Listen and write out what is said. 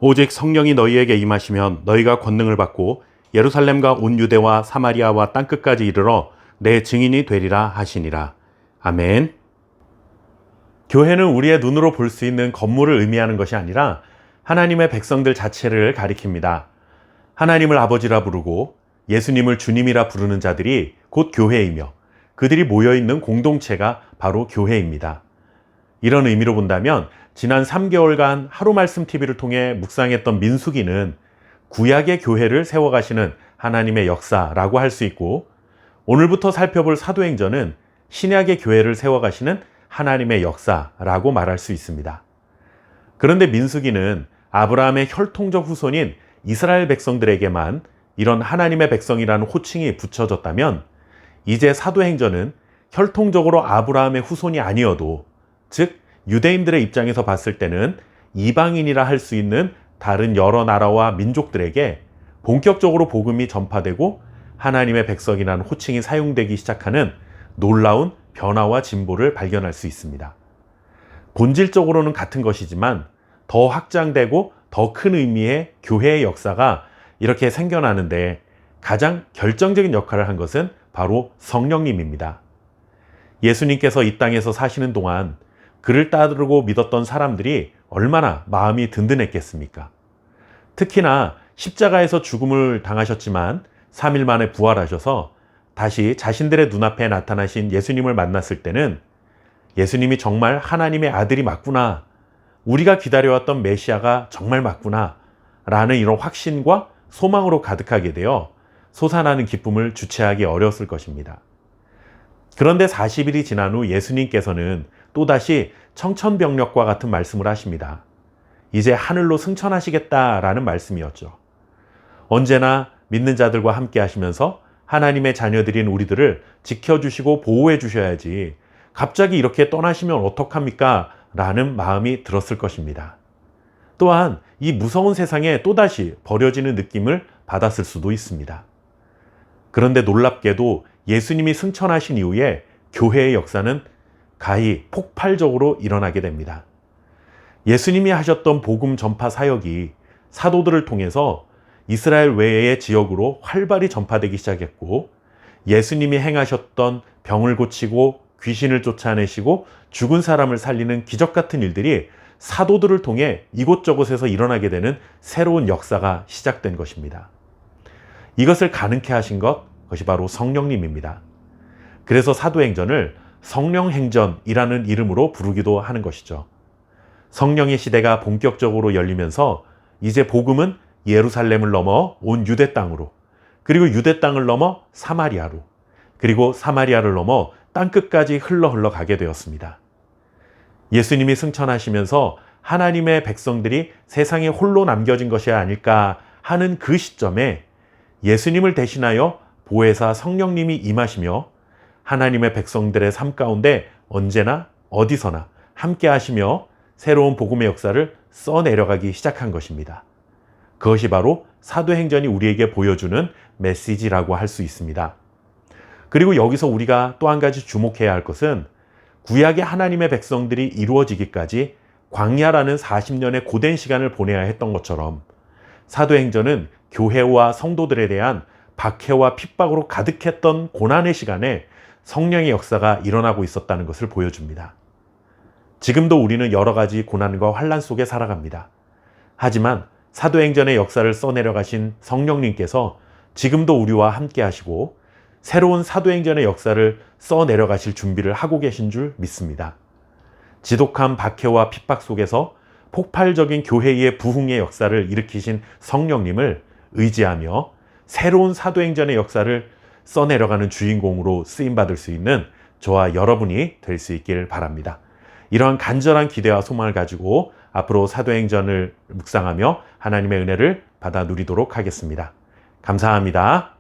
오직 성령이 너희에게 임하시면 너희가 권능을 받고 예루살렘과 온 유대와 사마리아와 땅끝까지 이르러 내 증인이 되리라 하시니라. 아멘. 교회는 우리의 눈으로 볼 수 있는 건물을 의미하는 것이 아니라 하나님의 백성들 자체를 가리킵니다. 하나님을 아버지라 부르고 예수님을 주님이라 부르는 자들이 곧 교회이며 그들이 모여있는 공동체가 바로 교회입니다. 이런 의미로 본다면 지난 3개월간 하루 말씀 TV를 통해 묵상했던 민수기는 구약의 교회를 세워가시는 하나님의 역사라고 할 수 있고, 오늘부터 살펴볼 사도행전은 신약의 교회를 세워가시는 하나님의 역사라고 말할 수 있습니다. 그런데 민수기는 아브라함의 혈통적 후손인 이스라엘 백성들에게만 이런 하나님의 백성이라는 호칭이 붙여졌다면, 이제 사도행전은 혈통적으로 아브라함의 후손이 아니어도, 즉 유대인들의 입장에서 봤을 때는 이방인이라 할 수 있는 다른 여러 나라와 민족들에게 본격적으로 복음이 전파되고 하나님의 백성이라는 호칭이 사용되기 시작하는 놀라운 변화와 진보를 발견할 수 있습니다. 본질적으로는 같은 것이지만 더 확장되고 더 큰 의미의 교회의 역사가 이렇게 생겨나는데 가장 결정적인 역할을 한 것은 바로 성령님입니다. 예수님께서 이 땅에서 사시는 동안 그를 따르고 믿었던 사람들이 얼마나 마음이 든든했겠습니까? 특히나 십자가에서 죽음을 당하셨지만 3일 만에 부활하셔서 다시 자신들의 눈앞에 나타나신 예수님을 만났을 때는 예수님이 정말 하나님의 아들이 맞구나, 우리가 기다려왔던 메시아가 정말 맞구나 라는 이런 확신과 소망으로 가득하게 되어 솟아나는 기쁨을 주체하기 어려웠을 것입니다. 그런데 40일이 지난 후 예수님께서는 또다시 청천벽력과 같은 말씀을 하십니다. 이제 하늘로 승천하시겠다라는 말씀이었죠. 언제나 믿는 자들과 함께 하시면서 하나님의 자녀들인 우리들을 지켜주시고 보호해 주셔야지 갑자기 이렇게 떠나시면 어떡합니까? 라는 마음이 들었을 것입니다. 또한 이 무서운 세상에 또다시 버려지는 느낌을 받았을 수도 있습니다. 그런데 놀랍게도 예수님이 승천하신 이후에 교회의 역사는 가히 폭발적으로 일어나게 됩니다. 예수님이 하셨던 복음 전파 사역이 사도들을 통해서 이스라엘 외의 지역으로 활발히 전파되기 시작했고, 예수님이 행하셨던 병을 고치고 귀신을 쫓아내시고 죽은 사람을 살리는 기적 같은 일들이 사도들을 통해 이곳저곳에서 일어나게 되는 새로운 역사가 시작된 것입니다. 이것을 가능케 하신 것이 바로 성령님입니다. 그래서 사도행전을 성령행전이라는 이름으로 부르기도 하는 것이죠. 성령의 시대가 본격적으로 열리면서 이제 복음은 예루살렘을 넘어 온 유대 땅으로, 그리고 유대 땅을 넘어 사마리아로, 그리고 사마리아를 넘어 땅끝까지 흘러 가게 되었습니다. 예수님이 승천하시면서 하나님의 백성들이 세상에 홀로 남겨진 것이 아닐까 하는 그 시점에 예수님을 대신하여 보혜사 성령님이 임하시며 하나님의 백성들의 삶 가운데 언제나 어디서나 함께 하시며 새로운 복음의 역사를 써내려가기 시작한 것입니다. 그것이 바로 사도행전이 우리에게 보여주는 메시지라고 할 수 있습니다. 그리고 여기서 우리가 또 한 가지 주목해야 할 것은 구약의 하나님의 백성들이 이루어지기까지 광야라는 40년의 고된 시간을 보내야 했던 것처럼 사도행전은 교회와 성도들에 대한 박해와 핍박으로 가득했던 고난의 시간에 성령의 역사가 일어나고 있었다는 것을 보여줍니다. 지금도 우리는 여러 가지 고난과 환난 속에 살아갑니다. 하지만 사도행전의 역사를 써내려 가신 성령님께서 지금도 우리와 함께 하시고 새로운 사도행전의 역사를 써내려 가실 준비를 하고 계신 줄 믿습니다. 지독한 박해와 핍박 속에서 폭발적인 교회의 부흥의 역사를 일으키신 성령님을 의지하며 새로운 사도행전의 역사를 써내려가는 주인공으로 쓰임받을 수 있는 저와 여러분이 될 수 있기를 바랍니다. 이러한 간절한 기대와 소망을 가지고 앞으로 사도행전을 묵상하며 하나님의 은혜를 받아 누리도록 하겠습니다. 감사합니다.